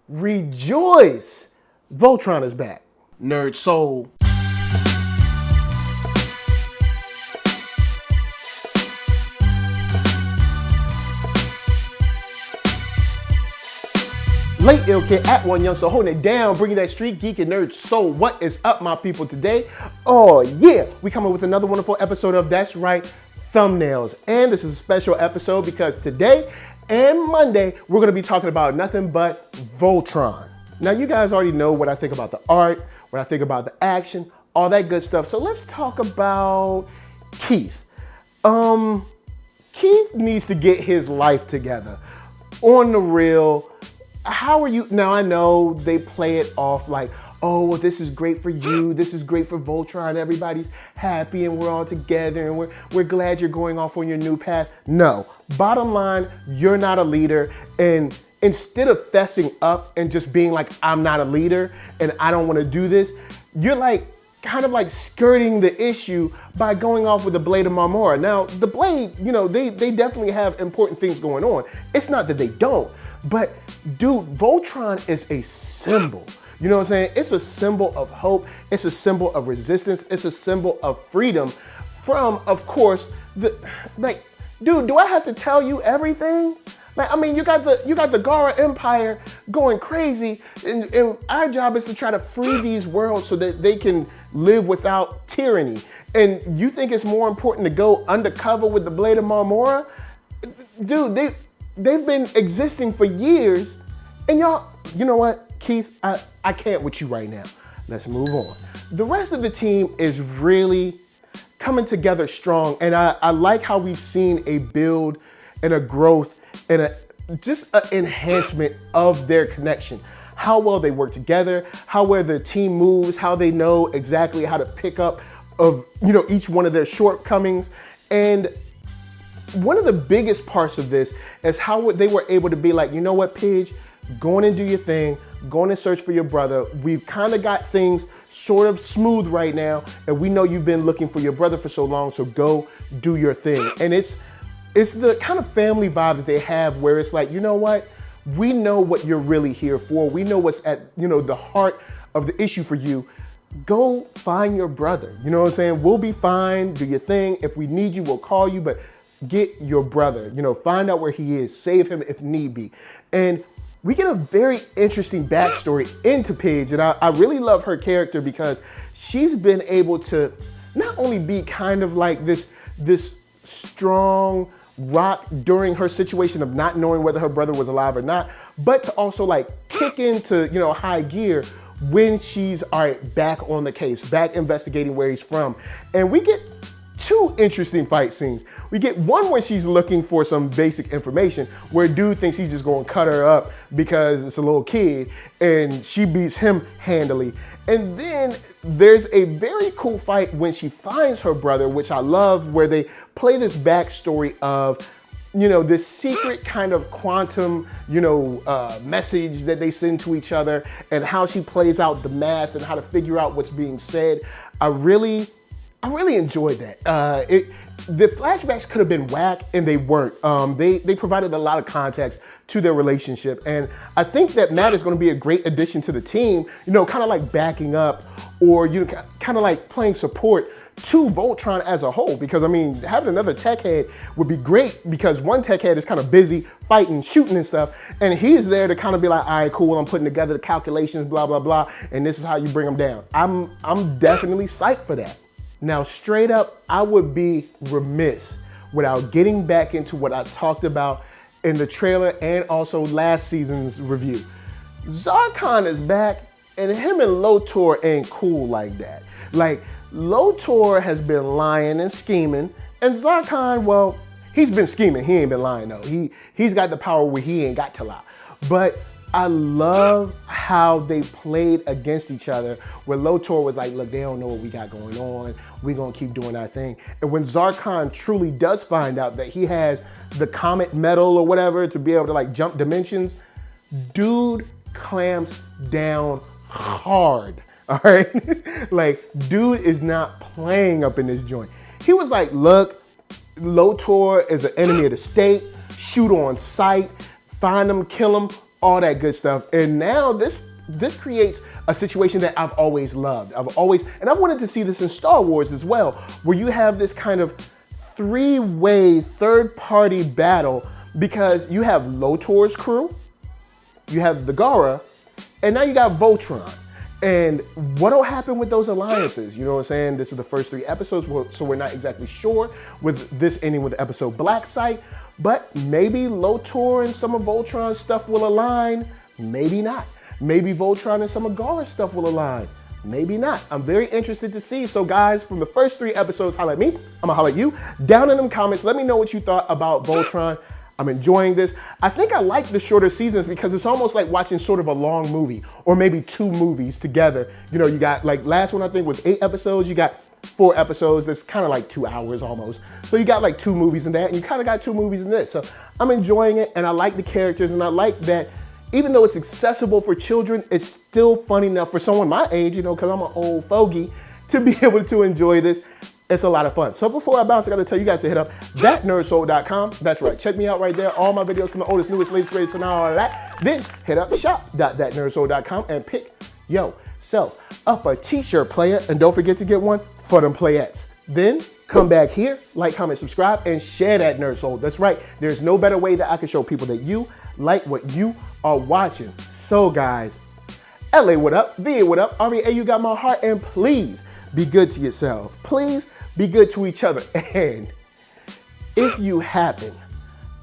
Rejoice! Voltron is back. NERDSoul. Late Ill Kid at OneYoungsta, holding it down, bringing that StreetGeek and NERDSoul. What is up, my people, today? Oh yeah, we coming with another wonderful episode of That's Right, Thumbnails. And this is a special episode because today and Monday, we're gonna be talking about nothing but Voltron. Now, you guys already know what I think about the art, what I think about the action, all that good stuff. So let's talk about Keith. Keith needs to get his life together. On the real, how are you? Now, I know they play it off like, oh, well, this is great for you. This is great for Voltron. Everybody's happy and we're all together and we're glad you're going off on your new path. No, bottom line, you're not a leader. And instead of fessing up and just being like, I'm not a leader and I don't want to do this, you're like kind of like skirting the issue by going off with the Blade of Marmora. Now, the Blade, you know, they definitely have important things going on. It's not that they don't, but dude, Voltron is a symbol. You know what I'm saying? It's a symbol of hope. It's a symbol of resistance. It's a symbol of freedom from, of course, dude, do I have to tell you everything? Like, I mean, you got the Gara Empire going crazy, and our job is to try to free these worlds so that they can live without tyranny. And you think it's more important to go undercover with the Blade of Marmora? Dude, they've been existing for years, and y'all, you know what? Keith, I can't with you right now. Let's move on. The rest of the team is really coming together strong, and I like how we've seen a build and a growth and just an enhancement of their connection. How well they work together, how well the team moves, how they know exactly how to pick up of, you know, each one of their shortcomings. And one of the biggest parts of this is how they were able to be like, you know what, Pidge, go on and do your thing, go on and search for your brother. We've kind of got things sort of smooth right now, and we know you've been looking for your brother for so long, so go do your thing. And it's the kind of family vibe that they have where it's like, you know what, we know what you're really here for. We know what's at, you know, the heart of the issue for you. Go find your brother. You know what I'm saying? We'll be fine, do your thing. If we need you, we'll call you, but get your brother, you know, find out where he is, save him if need be. And we get a very interesting backstory into Pidge, and I really love her character because she's been able to not only be kind of like this strong rock during her situation of not knowing whether her brother was alive or not, but to also like kick into, you know, high gear when she's all right, back on the case, back investigating where he's from. And we get two interesting fight scenes. We get one where she's looking for some basic information where dude thinks he's just gonna cut her up because it's a little kid, and she beats him handily. And then there's a very cool fight when she finds her brother, which I love, where they play this backstory of, you know, this secret kind of quantum, you know, message that they send to each other, and how she plays out the math and how to figure out what's being said. I really enjoyed that. The flashbacks could have been whack, and they weren't. They provided a lot of context to their relationship, and I think that Matt is going to be a great addition to the team. You know, kind of like backing up, or you know, kind of like playing support to Voltron as a whole. Because I mean, having another tech head would be great because one tech head is kind of busy fighting, shooting and stuff, and he's there to kind of be like, all right, cool, I'm putting together the calculations, blah blah blah, and this is how you bring them down. I'm definitely psyched for that. Now, straight up, I would be remiss without getting back into what I talked about in the trailer and also last season's review. Zarkon is back, and him and Lotor ain't cool like that. Like, Lotor has been lying and scheming, and Zarkon, well, he's been scheming. He ain't been lying, though. He's got the power where he ain't got to lie. But I love how they played against each other, where Lotor was like, look, they don't know what we got going on. We're gonna keep doing our thing. And when Zarkon truly does find out that he has the comet metal or whatever to be able to like jump dimensions, dude clamps down hard, all right? Like, dude is not playing up in this joint. He was like, look, Lotor is an enemy of the state, shoot on sight, find him, kill him, all that good stuff. And now this creates a situation that I've always loved. I've wanted to see this in Star Wars as well, where you have this kind of three-way third-party battle, because you have Lotor's crew, you have the Gara, and now you got Voltron. And what'll happen with those alliances? You know what I'm saying? This is the first 3 episodes, so we're not exactly sure, with this ending with episode Black Site, but maybe Lotor and some of Voltron's stuff will align, maybe not. Maybe Voltron and some of Gara's stuff will align, maybe not. I'm very interested to see. So guys, from the first 3 episodes, holla at me, I'm gonna holla at you. Down in them comments, let me know what you thought about Voltron. I'm enjoying this. I think I like the shorter seasons because it's almost like watching sort of a long movie, or maybe 2 movies together. You know, you got, like, last one I think was 8 episodes. You got 4 episodes. That's kind of like 2 hours almost. So you got like 2 movies in that, and you kind of got 2 movies in this. So I'm enjoying it, and I like the characters, and I like that even though it's accessible for children, it's still fun enough for someone my age, you know, because I'm an old fogey, to be able to enjoy this. It's a lot of fun. So before I bounce, I gotta tell you guys to hit up ThatNERDSoul.com. That's right, check me out right there. All my videos from the oldest, newest, latest, greatest, and all of that. Then hit up shop.thatnerdsoul.com and pick yourself up a t-shirt, player. And don't forget to get one for them playettes. Then come back here, like, comment, subscribe, and share that NERDSoul. That's right, there's no better way that I can show people that you like what you are watching. So guys, LA what up, VA what up, REA you got my heart, and please be good to yourself. Please be good to each other. And if you happen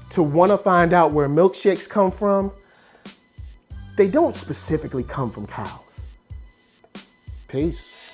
to want to find out where milkshakes come from, they don't specifically come from cows. Peace.